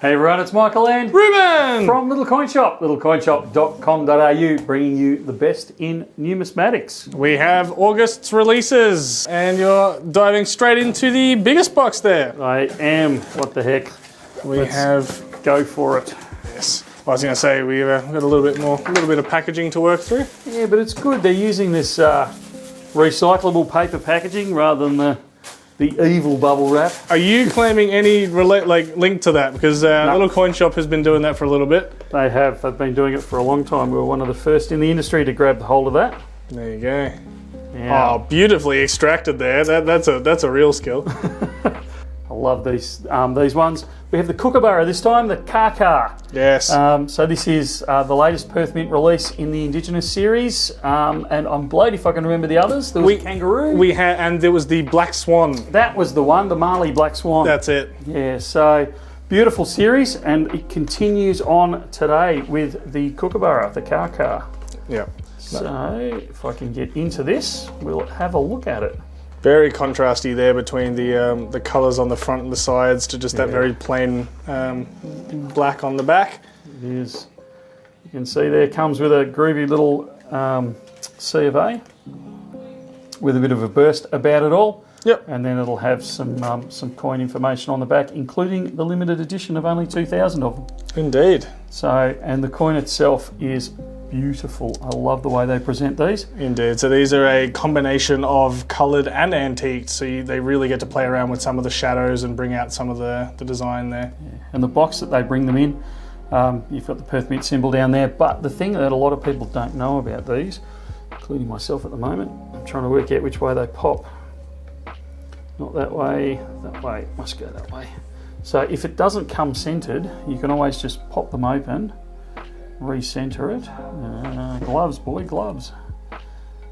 Hey everyone, it's Michael and Ruben from Little Coin Shop, littlecoinshop.com.au, bringing you the best in numismatics. We have August's releases, and you're diving straight into the biggest box there. I am. What the heck? Let's go for it. Yes. I was going to say we've got a little bit of packaging to work through. Yeah, but it's good. They're using this recyclable paper packaging rather than the evil bubble wrap. Are you claiming any link to that? Because No. Little Coin Shop has been doing that for a little bit. They have. They've been doing it for a long time. We were one of the first in the industry to grab hold of that. There you go. Yeah. Oh, beautifully extracted there. That's a real skill. I love these ones. We have the Kookaburra this time, the Kaka. Yes. So this is the latest Perth Mint release in the Indigenous series, and I'm blowed if I can remember the others. There was Kangaroo. And there was the Black Swan. That was the one, the Marley Black Swan. That's it. Yeah, so beautiful series, and it continues on today with the Kookaburra, the Kaka. Yeah. So if I can get into this, we'll have a look at it. Very contrasty there between the colours on the front and the sides to just that very plain black on the back. It is. You can see there comes with a groovy little C of A with a bit of a burst about it all. Yep. And then it'll have some coin information on the back, including the limited edition of only 2,000 of them. Indeed. So, and the coin itself is beautiful. I love the way they present these. Indeed. So these are a combination of coloured and antique, so they really get to play around with some of the shadows and bring out some of the design there. Yeah. And the box that they bring them in, you've got the Perth Mint symbol down there, but the thing that a lot of people don't know about these, including myself at the moment, I'm trying to work out which way they pop. Not that way, must go that way. So if it doesn't come centred, you can always just pop them open, recenter it. Gloves, boy, gloves.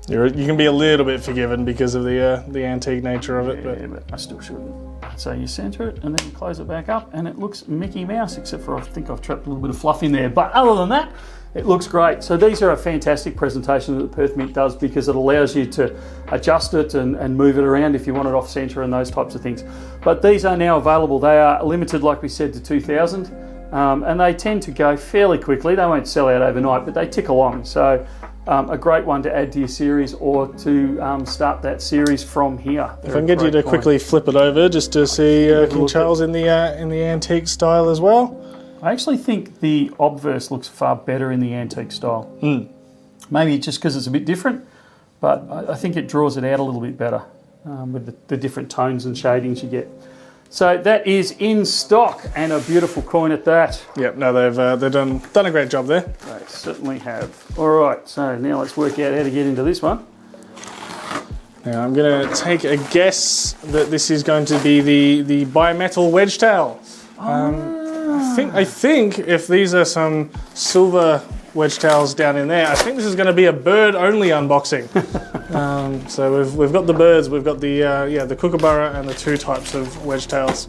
You can be a little bit forgiven because of the antique nature of it. Yeah, but I still shouldn't. So you centre it and then you close it back up and it looks Mickey Mouse, except for I think I've trapped a little bit of fluff in there. But other than that, it looks great. So these are a fantastic presentation that the Perth Mint does because it allows you to adjust it and move it around if you want it off centre and those types of things. But these are now available. They are limited, like we said, to 2,000. And they tend to go fairly quickly. They won't sell out overnight, but they tick along. So a great one to add to your series or to start that series from here. If I can get you to quickly flip it over just to see King Charles in the antique style as well. I actually think the obverse looks far better in the antique style. Maybe just because it's a bit different, but I think it draws it out a little bit better with the different tones and shadings you get. So that is in stock and a beautiful coin at that. Yep, no, they've done a great job there. They certainly have. All right, so now let's work out how to get into this one. Now I'm going to take a guess that this is going to be the bimetal wedge tail. I think if these are some silver wedge tails down in there, I think this is going to be a bird-only unboxing. So we've got the birds, we've got the Kookaburra and the two types of wedge tails.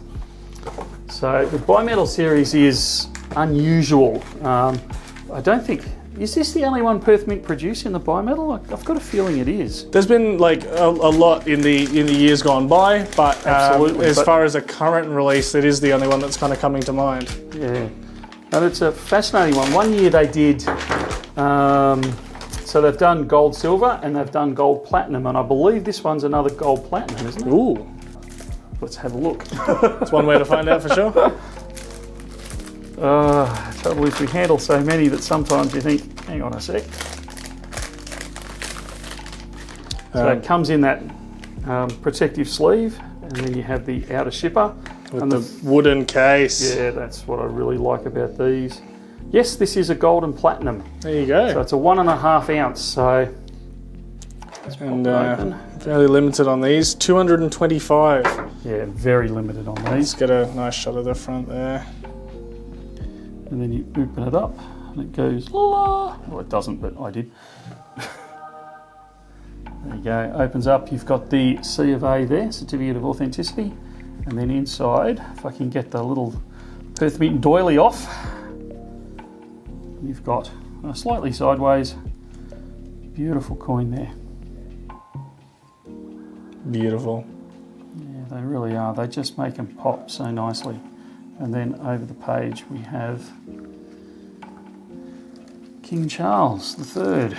So the bimetal series is unusual. I don't think, is this the only one Perth Mint produce in the bimetal? I've got a feeling it is. There's been like a lot in the years gone by, but as far as a current release, it is the only one that's kind of coming to mind. Yeah, and it's a fascinating one. One year they did, so they've done gold, silver, and they've done gold, platinum, and I believe this one's another gold, platinum, isn't it? Ooh. Let's have a look. That's one way to find out for sure. Trouble is we handle so many that sometimes you think, hang on a sec. So it comes in that protective sleeve, and then you have the outer shipper. With and the wooden case. Yeah, that's what I really like about these. Yes, this is a gold and platinum. There you go. So it's a 1.5 ounce, so and fairly limited on these, 225. Yeah, very limited on these. Let's get a nice shot of the front there. And then you open it up and it goes la. Well, it doesn't, but I did. There you go, opens up. You've got the C of A there, Certificate of Authenticity. And then inside, if I can get the little Perth Mint doily off, you've got a slightly sideways, beautiful coin there. Beautiful. Yeah, they really are. They just make them pop so nicely. And then over the page we have King Charles III.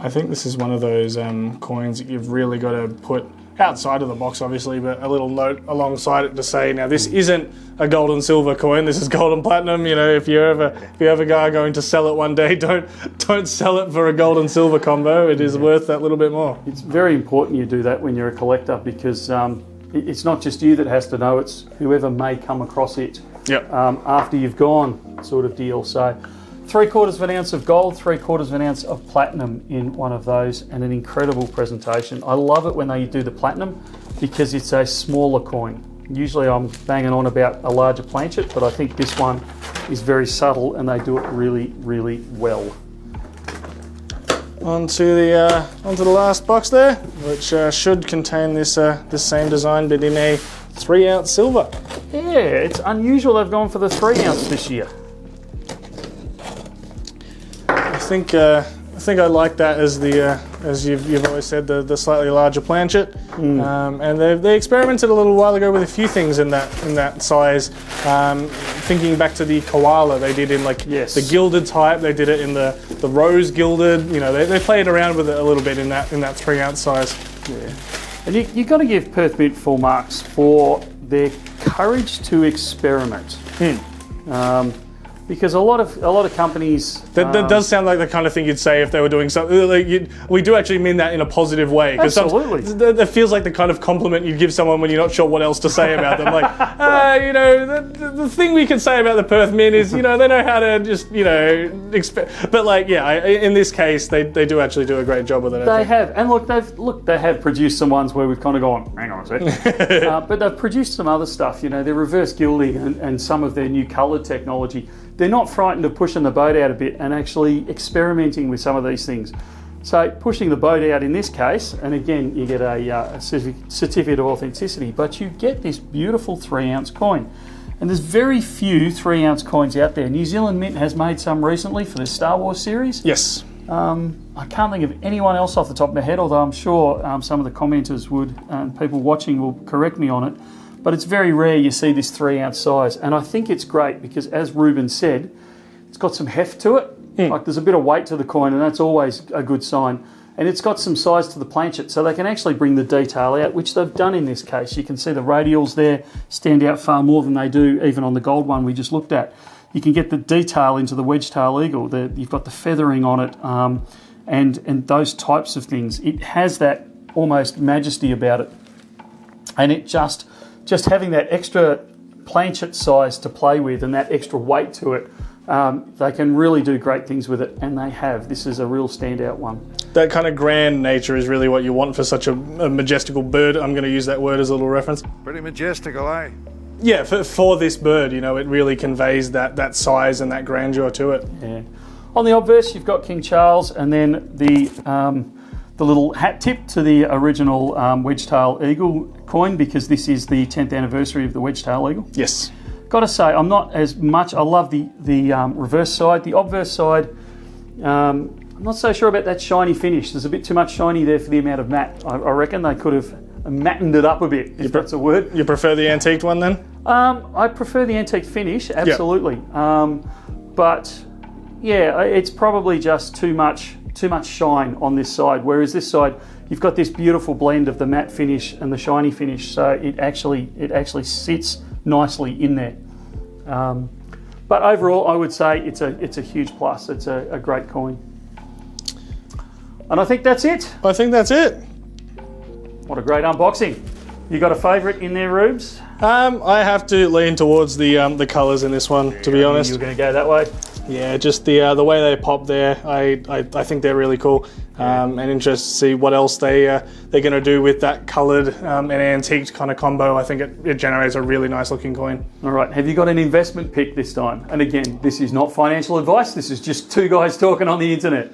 I think this is one of those coins that you've really got to put outside of the box, obviously, but a little note alongside it to say, now this isn't a gold and silver coin. This is gold and platinum. You know, if you ever are going to sell it one day, don't sell it for a gold and silver combo. It is worth that little bit more. It's very important you do that when you're a collector, because it's not just you that has to know, it's whoever may come across it after you've gone, sort of deal. So 3/4 of an ounce of gold, 3/4 of an ounce of platinum in one of those, and an incredible presentation. I love it when they do the platinum because it's a smaller coin. Usually I'm banging on about a larger planchet, but I think this one is very subtle and they do it really, really well. Onto the last box there, which should contain this same design, but in a 3-ounce silver. Yeah, it's unusual they've gone for the 3-ounce this year. I think I like that as you've always said, the slightly larger planchet. And they experimented a little while ago with a few things in that size. Thinking back to the koala, they did in the gilded type. They did it in the rose gilded. You know, they played around with it a little bit in that 3-ounce size. Yeah, and you got to give Perth Mint full marks for their courage to experiment. Because a lot of companies... That does sound like the kind of thing you'd say if they were doing something. We do actually mean that in a positive way. Absolutely. That feels like the kind of compliment you'd give someone when you're not sure what else to say about them. Like, the thing we can say about the Perth Mint is, they know how to just, But in this case, they do actually do a great job with it. They have. And they have produced some ones where we've kind of gone, hang on a sec. But they've produced some other stuff, their reverse gilding and some of their new coloured technology. They're not frightened of pushing the boat out a bit and actually experimenting with some of these things. So pushing the boat out in this case, and again, you get a certificate of authenticity, but you get this beautiful 3-ounce coin. And there's very few 3-ounce coins out there. New Zealand Mint has made some recently for the Star Wars series. Yes. I can't think of anyone else off the top of my head, although I'm sure some of the commenters would, and people watching will correct me on it. But it's very rare you see this 3-ounce size, and I think it's great because, as Ruben said, it's got some heft to it. Like there's a bit of weight to the coin, and that's always a good sign. And it's got some size to the planchet, so they can actually bring the detail out, which they've done in this case. You can see the radials there stand out far more than they do even on the gold one we just looked at. You can get the detail into the wedge-tail eagle. You've got the feathering on it, and those types of things. It has that almost majesty about it, and it just having that extra planchet size to play with and that extra weight to it, they can really do great things with it, and they have. This is a real standout one. That kind of grand nature is really what you want for such a majestical bird. I'm going to use that word as a little reference. Pretty majestical, eh? Yeah, for this bird, it really conveys that size and that grandeur to it. Yeah. On the obverse, you've got King Charles, and then the little hat tip to the original wedge-tail eagle coin, because this is the 10th anniversary of the wedge-tail eagle. Yes. Got to say, I'm not as much. I love the reverse side. The obverse side, I'm not so sure about that shiny finish. There's a bit too much shiny there for the amount of matte. I reckon they could have mattened it up a bit, if that's a word. You prefer the antiqued one then? I prefer the antique finish, absolutely. Yep. But yeah, it's probably just too much shine on this side, whereas this side you've got this beautiful blend of the matte finish and the shiny finish, so it actually sits nicely in there. But overall, I would say it's a huge plus. It's a great coin, and I think that's it. I think that's it. What a great unboxing! You got a favourite in there, Rubes? I have to lean towards the colours in this one, to be honest. You're going to go that way? Yeah, just the way they pop there, I think they're really cool. And interested to see what else they're going to do with that coloured and antiqued kind of combo. I think it generates a really nice looking coin. All right, have you got an investment pick this time? And again, this is not financial advice. This is just two guys talking on the internet.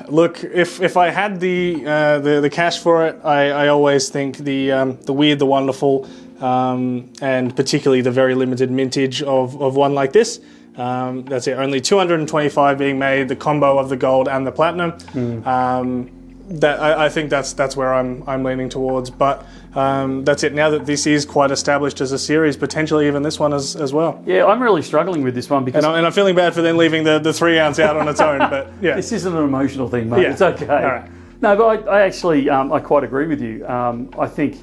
Look, if I had the cash for it, I always think the Weird, the Wonderful, and particularly the very limited mintage of one like this. That's it, only 225 being made, the combo of the gold and the platinum. I think that's where I'm leaning towards. But that's it. Now that this is quite established as a series, potentially even this one as well. Yeah, I'm really struggling with this one because And I'm feeling bad for then leaving the 3 ounce out on its own. But yeah, this isn't an emotional thing, mate. Yeah. It's okay. All right. No, but I actually I quite agree with you. I think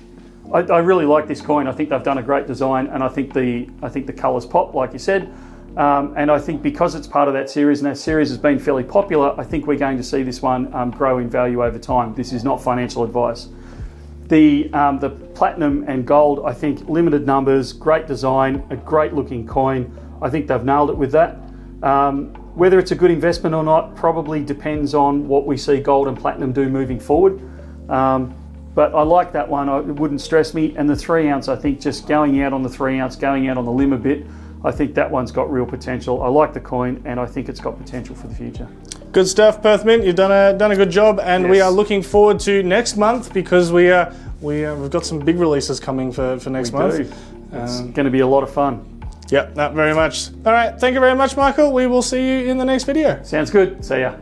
I really like this coin. I think they've done a great design, and I think the colours pop, like you said. And I think because it's part of that series, and that series has been fairly popular, I think we're going to see this one grow in value over time. This is not financial advice. The platinum and gold, I think limited numbers, great design, a great looking coin. I think they've nailed it with that. Whether it's a good investment or not probably depends on what we see gold and platinum do moving forward. But I like that one. It wouldn't stress me. And the 3 ounce, I think just going out on the 3 ounce, going out on the limb a bit, I think that one's got real potential. I like the coin, and I think it's got potential for the future. good stuff, Perth Mint. You've done a good job, and we are looking forward to next month because we've got some big releases coming for next month. It's going to be a lot of fun. Yep, that very much. All right, thank you very much, Michael. We will see you in the next video. Sounds good. See ya.